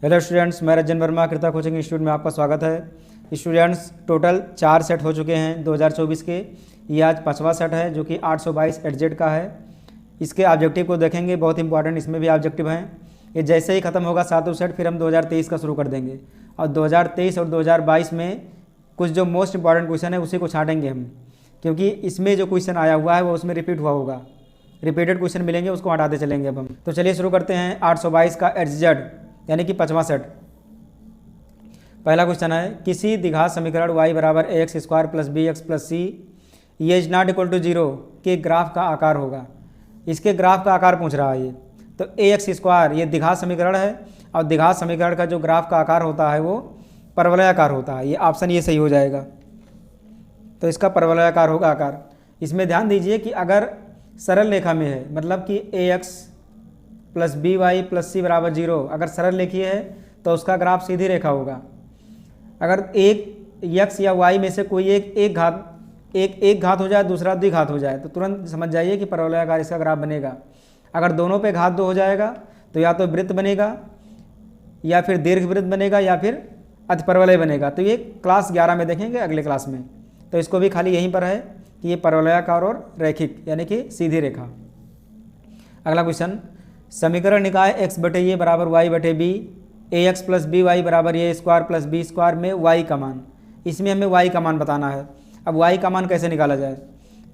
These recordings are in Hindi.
हेलो स्टूडेंट्स, मैं रजन वर्मा कृता कोचिंग इंस्टीट्यूट में आपका स्वागत है। स्टूडेंट्स, टोटल 4 सेट हो चुके हैं 2024 के। ये आज 5वां सेट है जो कि 822 एडजेड का है। इसके ऑब्जेक्टिव को देखेंगे, बहुत इंपॉर्टेंट इसमें भी ऑब्जेक्टिव हैं। ये जैसे ही ख़त्म होगा 7वां सेट, फिर हम 2023 का शुरू कर देंगे और 2023 और 2022 में कुछ जो मोस्ट इंपॉर्टेंट क्वेश्चन है उसी को छाँटेंगे हम, क्योंकि इसमें जो क्वेश्चन आया हुआ है वो उसमें रिपीट हुआ होगा। रिपीटेड क्वेश्चन मिलेंगे, उसको हटाते चलेंगे अब हम। तो चलिए शुरू करते हैं 822 का एडजेड यानी कि 5वां सेट। पहला क्वेश्चन है, किसी द्विघात समीकरण y बराबर ax square plus B X plus C ये इज नॉट इक्वल टू 0 के ग्राफ का आकार होगा। इसके ग्राफ का आकार पूछ रहा है ये। तो ax स्क्वायर ये द्विघात समीकरण है और द्विघात समीकरण का जो ग्राफ का आकार होता है वो परवलयाकार होता है। ये ऑप्शन ये सही हो जाएगा। तो इसका परवलयाकार होगा आकार। इसमें ध्यान दीजिए कि अगर सरल रेखा में है, मतलब कि ax plus B Y plus C बराबर 0, अगर सरल रेखीय है तो उसका ग्राफ सीधी रेखा होगा। अगर एक x या y में से कोई एक घात हो जाए, दूसरा द्विघात हो जाए, तो तुरंत समझ जाइए कि परवलयाकार इसका ग्राफ बनेगा। अगर दोनों पे घात 2 हो जाएगा तो या तो वृत्त बनेगा या फिर दीर्घवृत्त बनेगा या फिर अतिपरवलय बनेगा। तो ये क्लास 11 में देखेंगे, अगले क्लास में। तो इसको भी खाली यहीं पर है कि ये परवलयाकार और रैखिक यानी कि सीधी रेखा। अगला क्वेश्चन, समीकरण निकाय x बटे ये बराबर y बटे B ax plus B Y बराबर A square plus B square में y का मान। इसमें हमें y का मान बताना है। अब y का मान कैसे निकाला जाए?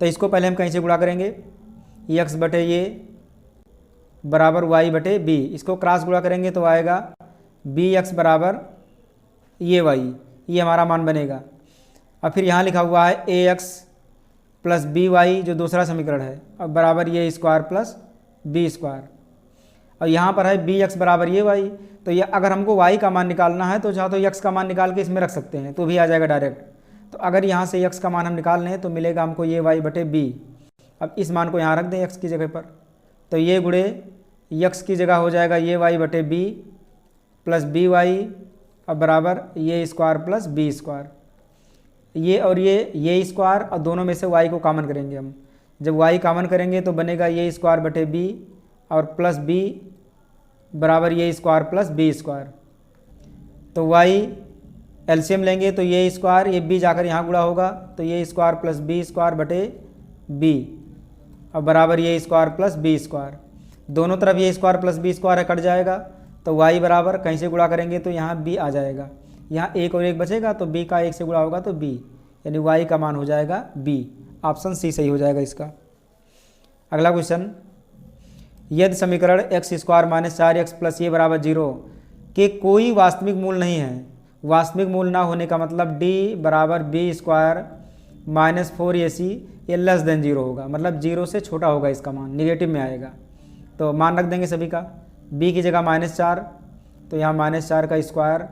तो इसको पहले हम कहीं से गुणा करेंगे। x बटे ये बराबर y बटे बी, इसको क्रॉस गुणा करेंगे तो आएगा bx बराबर ये y, ये हमारा मान बनेगा। अब फिर यहाँ लिखा हुआ है ax प्लस बी वाई जो दूसरा समीकरण है, अब बराबर ये स्क्वायर प्लस बी स्क्वायर, और यहाँ पर है bx बराबर ये y। तो ये अगर हमको y का मान निकालना है तो चाहे तो x का मान निकाल के इसमें रख सकते हैं तो भी आ जाएगा डायरेक्ट। तो अगर यहाँ से x का मान हम निकाल लें तो मिलेगा हमको ये y बटे b। अब इस मान को यहाँ रख दें x की जगह पर, तो ये गुणे x की जगह हो जाएगा ये y बटे b प्लस बी वाई अब बराबर ये स्क्वायर प्लस बी स्क्वायर। ये और ये स्क्वायर, और दोनों में से y को कॉमन करेंगे हम। जब y कॉमन करेंगे तो बनेगा ये स्क्वायर बटे b और प्लस b बराबर ये स्क्वायर प्लस बी स्क्वायर। तो y एलसीएम लेंगे तो ये स्क्वायर, ये b जाकर यहाँ गुणा होगा तो ये स्क्वायर प्लस बी स्क्वायर बटे b और बराबर ये स्क्वायर प्लस बी स्क्वायर। दोनों तरफ ये स्क्वायर प्लस बी स्क्वायर है, कट जाएगा तो y बराबर कहीं से गुणा करेंगे तो यहाँ b आ जाएगा। यहाँ 1 और 1 बचेगा तो b का 1 से गुणा होगा तो b, यानी y का मान हो जाएगा b। ऑप्शन सी सही हो जाएगा इसका। अगला क्वेश्चन, यदि समीकरण x square minus 4x plus ये बराबर 0 के कोई वास्तविक मूल नहीं है। वास्तविक मूल ना होने का मतलब d बराबर बी स्क्वायर माइनस 4ac ये लेस देन 0 होगा, मतलब 0 से छोटा होगा इसका मान, निगेटिव में आएगा। तो मान रख देंगे सभी का। b की जगह -4, तो यहाँ -4 का स्क्वायर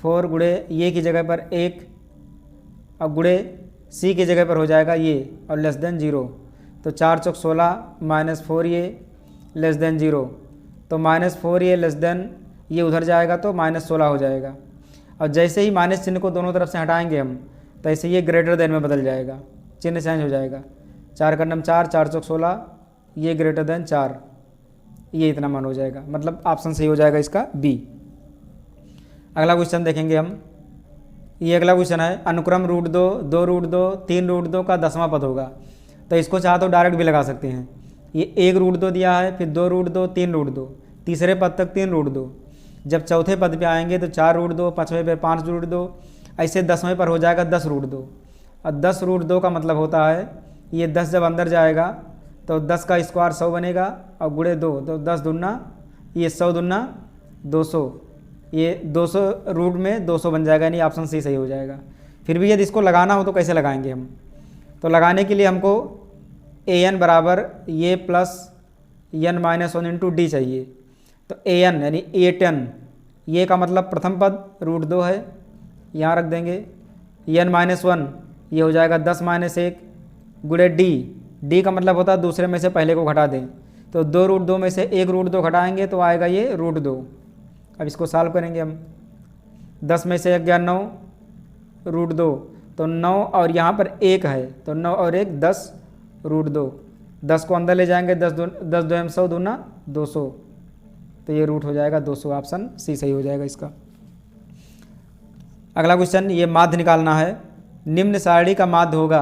4 गुणे ये की जगह पर 1 और गुणे c की जगह पर हो जाएगा ये और लेस देन 0। तो 4 चौक 16 -4 ये लेस देन 0, तो -4 ये लेस देन ये उधर जाएगा तो -16 हो जाएगा। और जैसे ही माइनस चिन्ह को दोनों तरफ से हटाएंगे हम तो ऐसे ये ग्रेटर देन में बदल जाएगा, चिन्ह चेंज हो जाएगा। 4 का नम 4, 4 चौक 16, ये ग्रेटर देन 4, ये इतना मान हो जाएगा। मतलब ऑप्शन सही हो जाएगा इसका बी। अगला क्वेश्चन देखेंगे हम। ये अगला क्वेश्चन है, अनुक्रम √2, 2√2, 3√2 का 10वां पद होगा। तो इसको चाहे तो डायरेक्ट भी लगा सकते हैं। ये 1√2 दिया है, फिर 2√2, 3√2, तीसरे पद तक 3√2। जब चौथे पद पे आएंगे तो 4√2, पाँचवें पे 5√2, ऐसे 10वें पर हो जाएगा 10√2। और 10√2 का मतलब होता है ये 10 जब अंदर जाएगा तो 10 का स्क्वायर 100 बनेगा और गुणे 2, तो 10 दूना ये 100 दूना 200, ये 200 रूट में 200 बन जाएगा, यानी ऑप्शन सी सही हो जाएगा। फिर भी यदि इसको लगाना हो तो कैसे लगाएंगे हम? तो लगाने के लिए हमको an बराबर ये plus n minus 1 into D चाहिए। तो an यानी 8n, ये का मतलब प्रथम पद √2 है, यहाँ रख देंगे। n माइनस 1 ये हो जाएगा 10 माइनस 1 गुणे d का मतलब होता है दूसरे में से पहले को घटा दें। तो 2√2 में से 1√2 घटाएंगे तो आएगा ये √2। अब इसको सॉल्व करेंगे हम। 10 में से 1 गया 9, √2, तो 9 और यहाँ पर 1 है तो 9 और 1 10√2। 10 को अंदर ले जाएंगे, 10 2 100 दूना 200, तो ये रूट हो जाएगा 200, ऑप्शन सी सही हो जाएगा इसका। अगला क्वेश्चन, ये माध्य निकालना है। निम्न सारणी का माध्य होगा,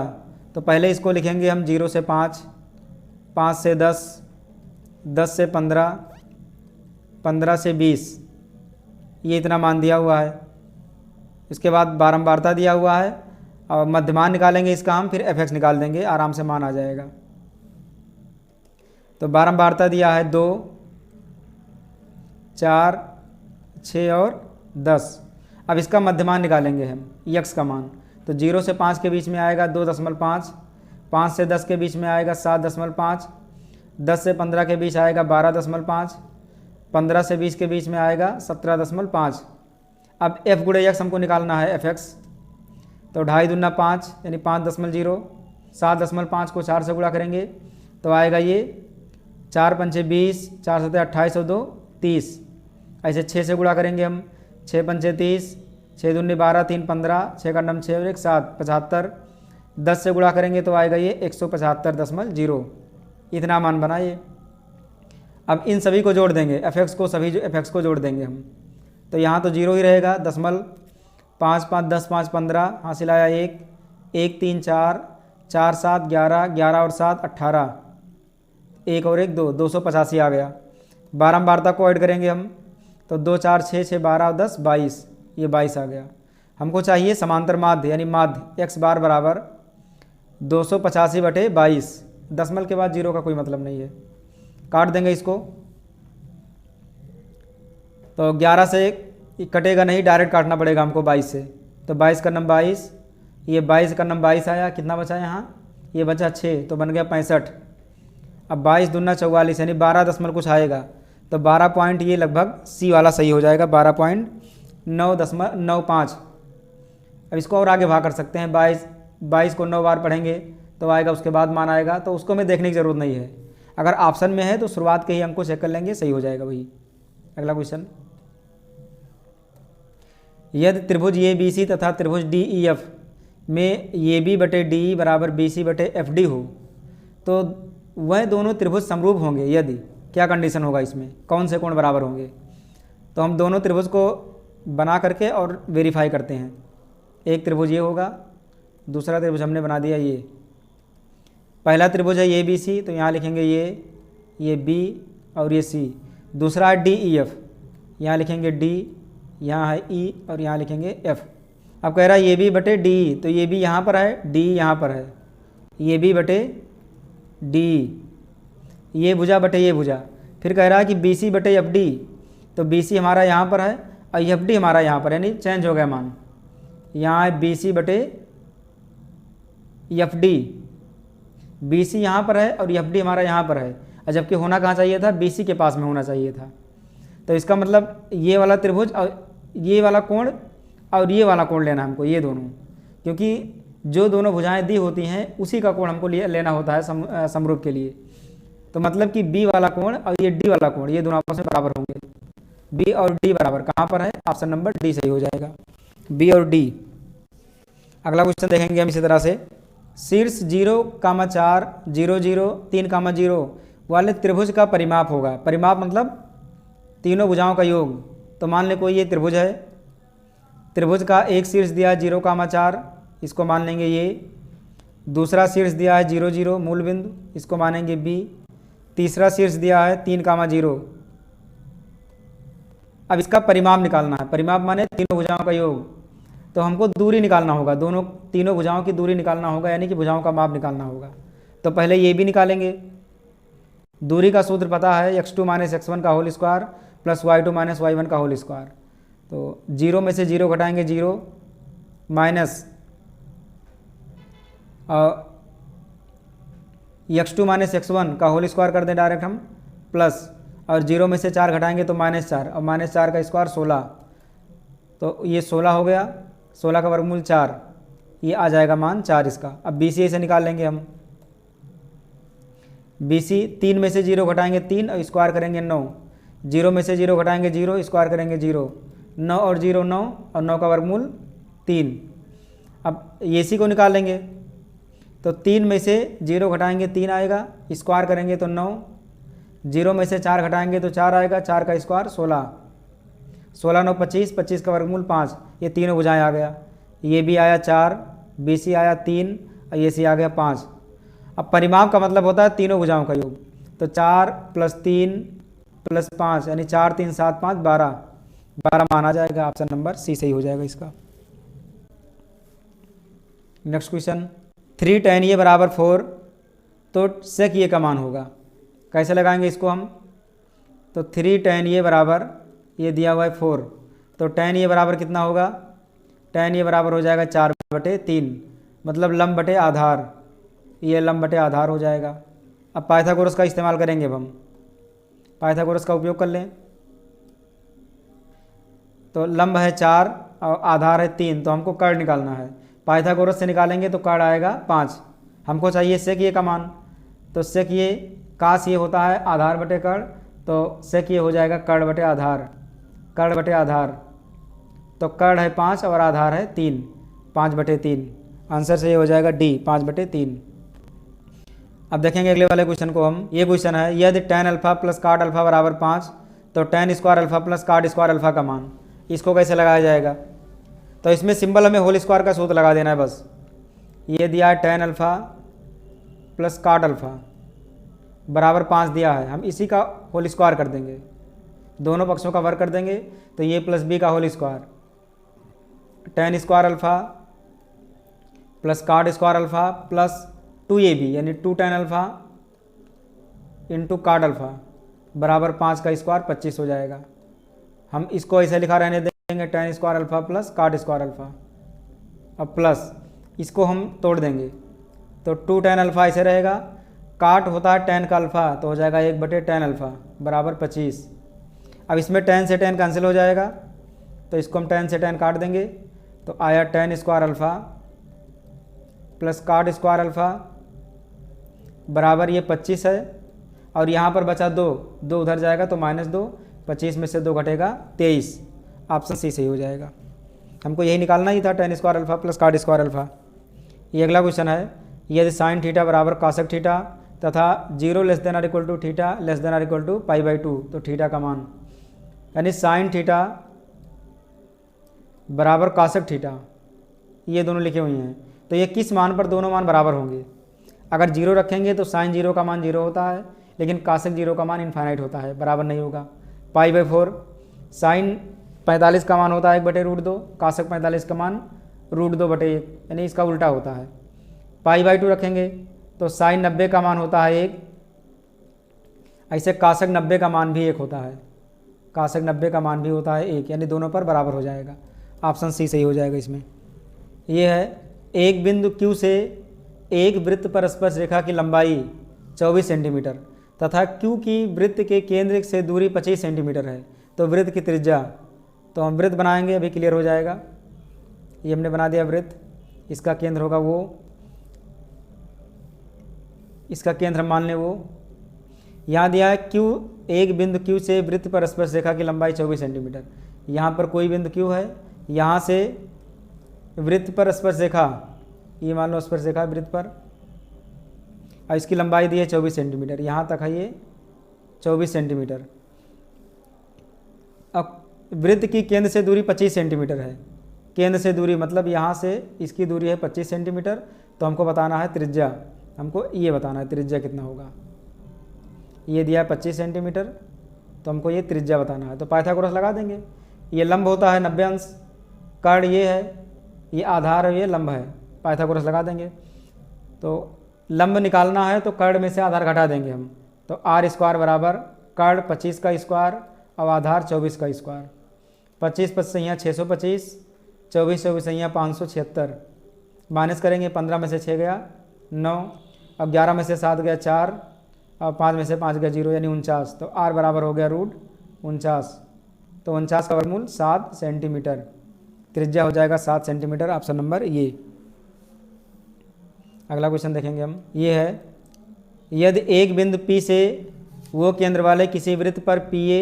तो पहले इसको लिखेंगे हम 0 से 5, 5 से 10, 10 से 15, 15 से 20, ये इतना मान दिया हुआ है। इसके बाद बारंबारता दिया हुआ है और मध्यमान निकालेंगे इसका हम, फिर fx निकाल देंगे, आराम से मान आ जाएगा। तो बारंबारता दिया है 2, 4, 6 और 10। अब इसका मध्यमान निकालेंगे हम, x का मान। तो 0 से 5 के बीच में आएगा 2.5, 5 से 10 के बीच में आएगा 7.5, 10 से 15 के बीच आएगा 12.5, 15 से 20 के बीच में आएगा 17.5। अब f गुणे x हमको निकालना है fx, तो 2.5 दूना 5 यानी 5.0, 7.5 को 4 से गुणा करेंगे तो आएगा ये 4 पंचे 20, 4 सत्ते 28 और 2 30। ऐसे 6 से गुणा करेंगे हम, 6 पंचे 30, 6 दूनी 12, 3 15, 6 का नम 6 और 1 7, 75। 10 से गुणा करेंगे तो आएगा ये 175.0, इतना मान बना ये। अब इन सभी को जोड़ देंगे, fx को, सभी जो fx को जोड़ देंगे हम, तो यहाँ तो 0 ही रहेगा। 5, 5, 10, 5, 15, हासिल आया 1, 1, 3, 4, 4, 7, 11, 11 और 7 18, 1 और 1 2, 285 आ गया। बारंबारता को ऐड करेंगे हम, तो 2, 4, 6, 6, 12 और 10 22, ये 22 आ गया। हमको चाहिए समांतर माध्य यानी माध्य x बार बराबर 285/22। दशमलव के बाद 0 का कोई मतलब नहीं है, काट देंगे इसको। तो 11 से कटेगा नहीं, डायरेक्ट काटना पड़ेगा हमको 22 से। तो 22 का नम 22, ये 22 का नम 22 आया, कितना बचा यहाँ, ये बचा 6, तो बन गया 65। अब 22 दूना 44 यानी 12 दशमलव कुछ आएगा, तो 12 पॉइंट, ये लगभग सी वाला सही हो जाएगा, 12.995। अब इसको और आगे भाग कर सकते हैं, 22 को 9 बार पढ़ेंगे तो आएगा, उसके बाद मान आएगा, तो उसको में देखने की ज़रूरत नहीं है। अगर ऑप्शन में है तो शुरुआत के ही अंक को चेक कर लेंगे, सही हो जाएगा वही। अगला क्वेश्चन, यदि त्रिभुज ABC तथा त्रिभुज DEF में AB/DE बराबर BC/FD हो तो वह दोनों त्रिभुज समरूप होंगे यदि, क्या कंडीशन होगा इसमें, कौन से कोण बराबर होंगे। तो हम दोनों त्रिभुज को बना करके और वेरीफाई करते हैं। एक त्रिभुज ये होगा, दूसरा त्रिभुज हमने बना दिया ये। पहला त्रिभुज है ABC, तो यहाँ लिखेंगे ये B और ये C। दूसरा है DEF, यहाँ लिखेंगे D, यहाँ है E और यहाँ लिखेंगे F। अब कह रहा है AB/DE, तो ये भी यहाँ पर है, DE यहाँ पर है, AB/DE, ये भुजा बटे ये भुजा। फिर कह रहा है कि BC/FD, तो BC हमारा यहाँ पर है और FD हमारा यहाँ पर है, यानी चेंज हो गया मान। यहाँ है BC/FD, BC यहाँ पर है और FD हमारा यहाँ पर है, और जबकि होना कहाँ चाहिए था, BC के पास में होना चाहिए था। तो इसका मतलब ये वाला त्रिभुज और ये वाला कोण और ये वाला कोण लेना हमको, ये दोनों, क्योंकि जो दोनों भुजाएं दी होती हैं उसी का कोण हमको लेना होता है समरूप के लिए। तो मतलब कि B वाला कोण और ये D वाला कोण, ये दोनों आपस में बराबर होंगे। B और D बराबर कहाँ पर है, ऑप्शन नंबर D सही हो जाएगा, B और D। अगला क्वेश्चन देखेंगे हम इसी तरह से, शीर्ष 0,4, 0, 0, 3,0 वाले त्रिभुज का परिमाप होगा। परिमाप मतलब तीनों भुजाओं का योग। तो मान ले कोई ये त्रिभुज है, त्रिभुज का एक शीर्ष दिया है 0,4, इसको मान लेंगे ये। दूसरा शीर्ष दिया है 0, 0 मूल बिंदु, इसको मानेंगे B। तीसरा शीर्ष दिया है 3,0। अब इसका परिमाप निकालना है। परिमाप माने तीनों भुजाओं का योग। तो हमको दूरी निकालना होगा, तीनों भुजाओं की दूरी निकालना होगा, यानी कि भुजाओं का माप निकालना होगा। तो पहले ये भी निकालेंगे। दूरी का सूत्र पता है, x2 - x1 का whole square plus y2 - y1 का होल स्क्वायर। तो 0 में से 0 घटाएंगे 0 माइनस x2 - x1 का होल स्क्वायर कर दें डायरेक्ट हम, प्लस और 0 में से 4 घटाएंगे तो -4, और -4 का स्क्वायर 16, तो ये 16 हो गया। 16 का वर्गमूल 4, ये आ जाएगा मान 4 इसका। अब BC से निकाल लेंगे हम। BC 3 में से 0 घटाएंगे 3 और स्क्वायर करेंगे 9, 0 में से 0 घटाएंगे 0, स्क्वायर करेंगे 0, 9 और 0 9, और 9 का वर्गमूल 3। अब AC को निकाल लेंगे, तो 3 में से 0 घटाएंगे 3 आएगा, स्क्वायर करेंगे तो 9, 0 में से 4 घटाएंगे तो 4 आएगा, 4 का स्क्वायर 16, 16 9 25, 25 का वर्गमूल 5, ये तीनों भुजाएं आ गया। ये भी आया 4, BC आया 3 और ये सी आ गया 5। अब परिमाप का मतलब होता है तीनों भुजाओं का योग, तो 4 + 3 + 5 यानी 4 3 7 5 12, 12 मान आ जाएगा। ऑप्शन नंबर सी सही हो जाएगा इसका। नेक्स्ट क्वेश्चन, 3 tan A = 4, तो sec A का मान होगा। कैसे लगाएंगे इसको हम, तो 3 tan A बराबर, ये दिया हुआ है 4, तो tan A बराबर कितना होगा, tan A बराबर हो जाएगा 4/3, मतलब लंब बटे आधार, ये लंब बटे आधार हो जाएगा। अब पाइथागोरस का इस्तेमाल करेंगे, अब हम पाइथागोरस का उपयोग कर लें। तो लंब है 4 और आधार है 3, तो हमको कर्ण निकालना है। पाइथागोरस से निकालेंगे तो कर्ण आएगा 5। हमको चाहिए sec A का मान, तो sec A काश ये होता है आधार बटे कर्ण, तो sec A हो जाएगा कर्ण बटे आधार, कर्ण बटे आधार। तो कर्ण है 5 और आधार है 3, 5/3। आंसर से ये हो जाएगा D, 5/3। अब देखेंगे अगले वाले क्वेश्चन को हम। ये क्वेश्चन है, यदि tan α + cot α = 5, तो tan² α + cot² α का मान, इसको कैसे लगाया जाएगा। तो इसमें सिंबल हमें होल स्क्वायर का सूत्र लगा देना है बस। ये दिया है tan α + cot α बराबर 5 दिया है, हम इसी का होल स्क्वायर कर देंगे, दोनों पक्षों का वर्ग कर देंगे, तो ये +b का whole square, tan² α + cot² α plus 2ab यानी 2 tan α × cot α बराबर 5 का स्क्वायर 25 हो जाएगा। हम इसको ऐसे लिखा रहने देंगे, tan² α + cot² α। अब प्लस इसको हम तोड़ देंगे, तो 2 tan α ऐसे रहेगा, काट होता है tan का अल्फ़ा, तो हो जाएगा 1/tan α बराबर 25। अब इसमें tan से tan कैंसिल हो जाएगा, तो इसको हम tan से tan काट देंगे, तो आया tan² α + cot² α बराबर ये 25 है, और यहाँ पर बचा 2, 2 उधर जाएगा तो -2, 25 में से 2 घटेगा 23। ऑप्शन सी सही हो जाएगा। हमको यही निकालना ही था, tan² α + cot² α। ये अगला क्वेश्चन है, यदि sin θ बराबर cosec θ तथा 0 < θ < π/2, तो थीटा का मान, यानी sin θ बराबर cosec θ, ये दोनों लिखे हुए हैं, तो ये किस मान पर दोनों मान बराबर होंगे। अगर 0 रखेंगे तो sin 0 का मान 0 होता है, लेकिन cosec 0 का मान इनफाइनाइट होता है, बराबर नहीं होगा। π/4, sin 45 का मान होता है 1/√2, cosec 45 का मान √2/1, यानी इसका उल्टा होता है। π/2 रखेंगे तो sin 90 का मान होता है 1, ऐसे cosec 90 का मान भी 1 होता है, cosec 90 का मान भी होता है 1, यानी दोनों पर बराबर हो जाएगा। ऑप्शन सी सही हो जाएगा इसमें। यह है, एक बिंदु Q से एक वृत्त पर स्पर्श रेखा की लंबाई 24 सेंटीमीटर तथा Q की वृत्त के केंद्र से दूरी 25 सेंटीमीटर है, तो वृत्त की त्रिज्या, तो हम वृत्त बनाएंगे, अभी क्लियर हो जाएगा। ये हमने बना दिया वृत्त, इसका केंद्र होगा वो, इसका केंद्र हम मान लें वो। यहाँ दिया है Q, एक बिंदु Q से वृत्त पर स्पर्श रेखा की लंबाई 24 सेंटीमीटर। यहाँ पर कोई बिंदु Q है, यहाँ से वृत्त पर स्पर्श रेखा, ये मान लो स्पर्श रेखा वृत्त पर, और इसकी लंबाई दी है 24 सेंटीमीटर, यहाँ तक है ये 24 सेंटीमीटर। अब वृत्त की केंद्र से दूरी 25 सेंटीमीटर है, केंद्र से दूरी मतलब यहाँ से इसकी दूरी है 25 सेंटीमीटर, तो हमको बताना है त्रिज्या, हमको ये बताना है त्रिज्या कितना होगा। ये दिया है 25 सेंटीमीटर, तो हमको ये त्रिज्या बताना है, तो पाइथागोरस लगा देंगे। ये लंब होता है 90 अंश, कर्ण ये है, ये आधार है, ये लंब है, पाइथागोरस लगा देंगे। तो लंब निकालना है तो कर्ण में से आधार घटा देंगे हम, तो r² बराबर कर्ण 25 का स्क्वायर और आधार 24 का स्क्वायर, 25 + 625, 24 24 576, माइनस करेंगे, 15 में से 6 गया 9, अब 11 में से 7 गया 4, और 5 में से 5 गया 0, यानी 49, तो r बराबर हो गया √49, तो 49 का वर्गमूल 7 सेंटीमीटर, त्रिज्या हो जाएगा 7 सेंटीमीटर। ऑप्शन नंबर ये। अगला क्वेश्चन देखेंगे हम, ये है, यदि एक बिंदु P से वो केंद्र वाले किसी वृत्त पर PA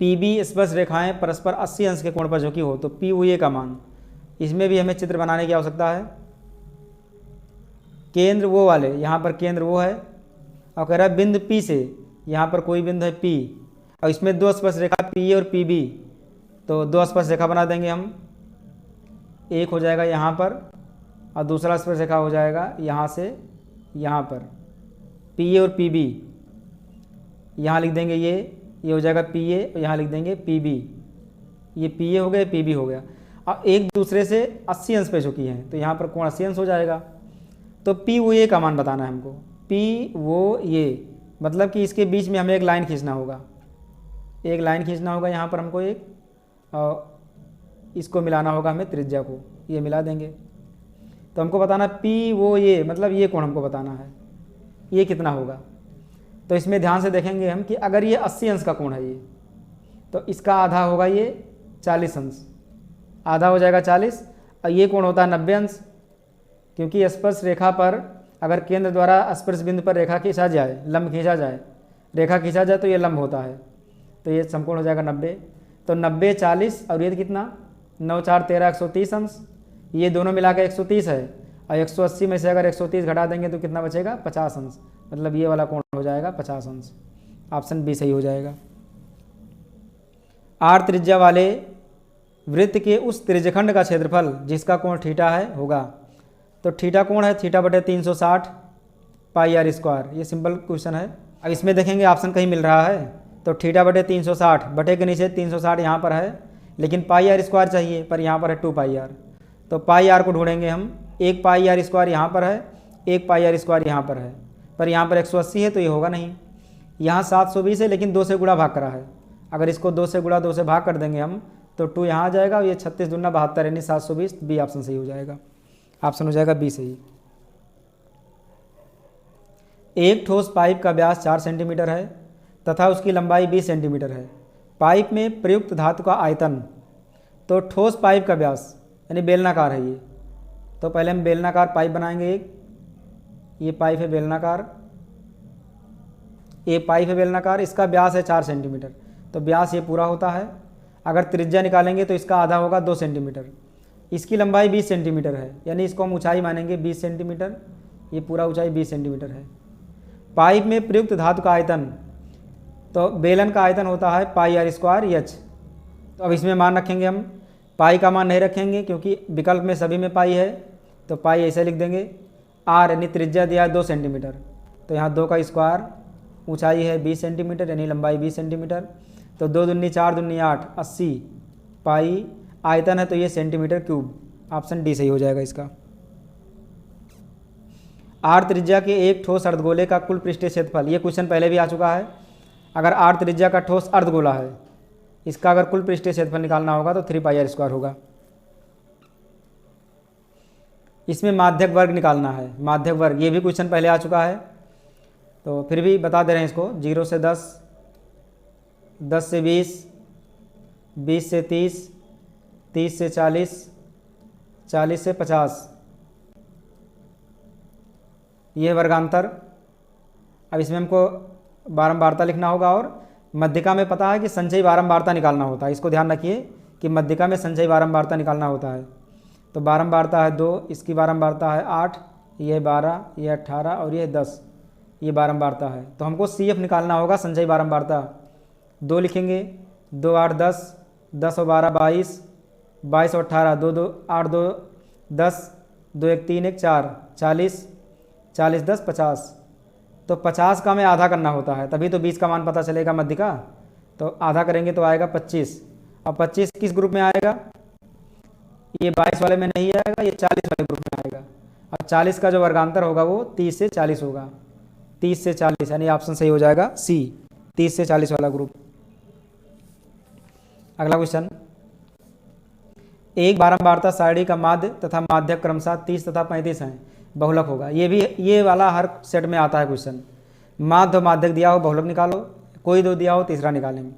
PB स्पर्श रेखाएं परस्पर 80 अंश के कोण पर झुकी हो, तो POA का मान, इसमें भी हमें चित्र बनाने की आवश्यकता है। केंद्र वो वाले, यहाँ पर केंद्र वो है, और कह रहा है बिंदु P से यहाँ पर कोई बिंदु है P और इसमें दो स्पर्श रेखा PA और PB, तो दो स्पर्श रेखा बना देंगे हम। एक हो जाएगा यहाँ पर और दूसरा स्पर्श रेखा हो जाएगा यहाँ से यहाँ पर, PA और PB। यहाँ लिख देंगे ये हो जाएगा PA और यहाँ लिख देंगे PB। ये PA हो गया, PB हो गया। अब एक दूसरे से 80 अंश पे झुकी हैं तो यहाँ पर कोण 80 अंश हो जाएगा। तो P वो ये का मान बताना है हमको, P वो ये, मतलब कि इसके बीच में हमें एक लाइन खींचना होगा, एक लाइन खींचना होगा यहाँ पर हमको एक, और इसको मिलाना होगा हमें त्रिज्या को, ये मिला देंगे। तो हमको बताना P वो ये, मतलब ये कोण हमको बताना है, ये कितना होगा। तो इसमें ध्यान से देखेंगे हम कि अगर ये 80 अंश का कोण है ये, तो इसका आधा होगा ये 40 अंश, आधा हो जाएगा 40, और ये कोण होता है 90 अंश, क्योंकि स्पर्श रेखा पर अगर केंद्र द्वारा स्पर्श बिंदु पर रेखा खींचा जाए, लंब खींचा जाए, रेखा खींचा जाए तो ये लंब होता है, तो ये समकोण हो जाएगा 90। तो 90 40 और ये कितना 9 4 13 130 अंश, ये दोनों मिला के 130 है, और 180 में से अगर 130 घटा देंगे तो कितना बचेगा 50 अंश, मतलब ये वाला कोण हो जाएगा 50 अंश। ऑप्शन बी सही हो जाएगा। R त्रिज्या वाले वृत्त के उस त्रिज्यखंड का क्षेत्रफल जिसका कोण थीटा है होगा। तो थीटा कोण है थीटा बटे 360 पाई आर स्क्वायर, ये सिंपल क्वेश्चन है। अब इसमें देखेंगे ऑप्शन कहीं मिल रहा है, तो थीटा बटे 360, बटे के नीचे 360 यहाँ पर है, लेकिन पाई आर स्क्वायर चाहिए, पर यहाँ पर है 2 पाई आर। तो पाई आर को ढूंढेंगे हम, एक पाई आर स्क्वायर यहाँ पर है, एक पाई आर स्क्वायर यहाँ पर है, पर यहाँ पर 180 है तो ये होगा नहीं। यहाँ 720 है लेकिन 2 से गुणा भाग करा है, अगर इसको 2 से गुणा 2 से भाग कर देंगे हम तो 2 यहाँ आ जाएगा, और ये 36 दूना 72 यानी 720, बी ऑप्शन सही हो जाएगा। ऑप्शन हो जाएगा बी सही। एक ठोस पाइप का व्यास 4 सेंटीमीटर है तथा उसकी लंबाई 20 सेंटीमीटर है। पाइप में प्रयुक्त धातु का आयतन, तो ठोस पाइप का व्यास यानी बेलनाकार है ये, तो पहले हम बेलनाकार पाइप बनाएंगे एक, ये पाइप है बेलनाकार, ये पाइप है बेलनाकार, इसका व्यास है 4 सेंटीमीटर, तो व्यास ये पूरा होता है। अगर त्रिज्या निकालेंगे तो इसका आधा होगा 2 सेंटीमीटर, इसकी लंबाई 20 सेंटीमीटर है, यानी इसको हम ऊंचाई मानेंगे 20 सेंटीमीटर, ये पूरा ऊंचाई 20 सेंटीमीटर है। पाइप में प्रयुक्त धातु का आयतन, तो बेलन का आयतन होता है पाई आर स्क्वायर एच। तो अब इसमें मान रखेंगे हम, पाई का मान नहीं रखेंगे क्योंकि विकल्प में सभी में पाई है, तो पाई ऐसे लिख देंगे। आर यानी त्रिज्या दिया है 2 सेंटीमीटर, तो यहाँ 2 का स्क्वायर, ऊंचाई है 20 सेंटीमीटर यानी लंबाई 20 सेंटीमीटर, तो 2 दूनी 4 दूनी 8 80 पाई, आयतन है तो ये सेंटीमीटर क्यूब, ऑप्शन डी सही हो जाएगा इसका। आर त्रिज्या के एक ठोस अर्धगोले का कुल पृष्ठीय क्षेत्रफल, ये क्वेश्चन पहले भी आ चुका है। अगर आर त्रिज्या का ठोस अर्धगोला है, इसका अगर कुल पृष्ठीय क्षेत्रफल निकालना होगा तो 3 पाई आर स्क्वायर होगा। इसमें माध्यक वर्ग निकालना है, माध्यक वर्ग, ये भी क्वेश्चन पहले आ चुका है, तो फिर भी बता दे रहे हैं इसको। 0 से 10, 10 से 20, 20 से 30, 30 से 40, 40 से 50, ये वर्गांतर। अब इसमें हमको बारंबारता लिखना होगा, और मध्यिका में पता है कि संचयी बारंबारता निकालना होता है, इसको ध्यान रखिए कि मध्यिका में संचयी बारंबारता निकालना होता है। तो बारंबारता है 2, इसकी बारंबारता है 8, ये 12, ये 18 और ये 10, ये बारंबारता है। तो हमको CF निकालना होगा, संचयी बारंबारता। 2 लिखेंगे, 2 8 10, 10 और 12 22, 22 और 18, 2 2 8 2 10, 2 1 3 1 4, 40, 40 10 50। तो 50 का हमें आधा करना होता है, तभी तो 20 का मान पता चलेगा मध्यिका। तो आधा करेंगे तो आएगा 25, अब 25 किस ग्रुप में आएगा, ये 22 वाले में नहीं आएगा, ये 40 वाले ग्रुप में आएगा। अब 40 का जो वर्गांतर होगा वो 30 से 40 होगा, 30 से 40 यानी ऑप्शन सही हो जाएगा सी, 30 से 40 वाला ग्रुप। अगला क्वेश्चन, एक बारंबारता सारणी का माध्य तथा माध्यक क्रमशः 30 तथा 35 हैं, बहुलक होगा। ये भी, ये वाला हर सेट में आता है क्वेश्चन। माध्य माध्यक दिया हो बहुलक निकालो, कोई 2 दिया हो तीसरा निकालेंगे।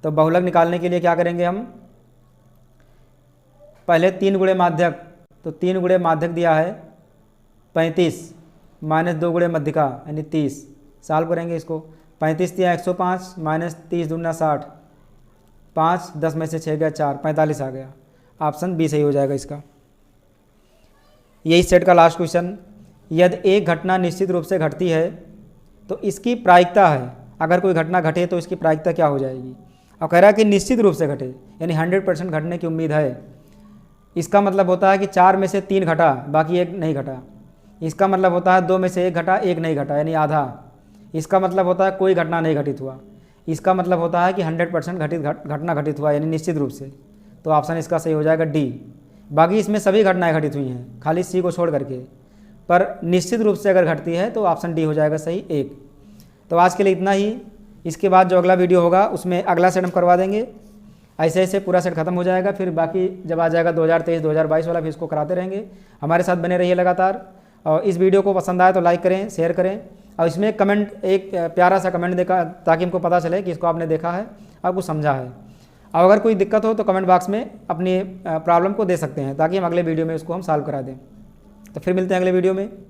तो बहुलक निकालने के लिए क्या करेंगे हम, पहले 3 गुणे माध्यक, तो 3 गुणे माध्यक दिया है 35 माइनस 2 गुणे मध्यिका यानी 30, सॉल्व करेंगे इसको। 35 दिया 105 माइनस 30 दूना 60, 5 10 में से 6 गया 4, 45 आ गया। ऑप्शन बी सही हो जाएगा इसका। यही सेट का लास्ट क्वेश्चन, यदि एक घटना निश्चित रूप से घटती है तो इसकी प्रायिकता है अगर कोई घटना घटे तो इसकी प्रायिकता क्या हो जाएगी। और कह रहा है कि निश्चित रूप से घटे, यानी 100% घटने की उम्मीद है। इसका मतलब होता है कि 4 में से 3 घटा, बाकी 1 नहीं घटा। इसका मतलब होता है 2 में से 1 घटा, 1 नहीं घटा, यानी आधा। इसका मतलब होता है कोई घटना नहीं घटित हुआ। इसका मतलब होता है कि 100% घटना घटित हुआ, यानी निश्चित रूप से। तो ऑप्शन इसका सही हो जाएगा डी। बाकी इसमें सभी घटनाएं घटित हुई हैं, खाली सी को छोड़ करके, पर निश्चित रूप से अगर घटती है तो ऑप्शन डी हो जाएगा सही 1। तो आज के लिए इतना ही। इसके बाद जो अगला वीडियो होगा उसमें अगला सेट हम करवा देंगे। ऐसे ऐसे पूरा सेट खत्म हो जाएगा, फिर बाकी जब आ जाएगा 2023 2022 वाला, फिर इसको कराते रहेंगे। हमारे साथ बने रहिए लगातार। और इस वीडियो को पसंद आए तो लाइक करें, शेयर करें, और इसमें कमेंट, एक प्यारा सा कमेंट देखा, ताकि हमको पता चले कि इसको आपने देखा है और कुछ समझा है। और अगर कोई दिक्कत हो तो कमेंट बॉक्स में अपनी प्रॉब्लम को दे सकते हैं, ताकि हम अगले वीडियो में उसको हम सॉल्व करा दें। तो फिर मिलते हैं अगले वीडियो में।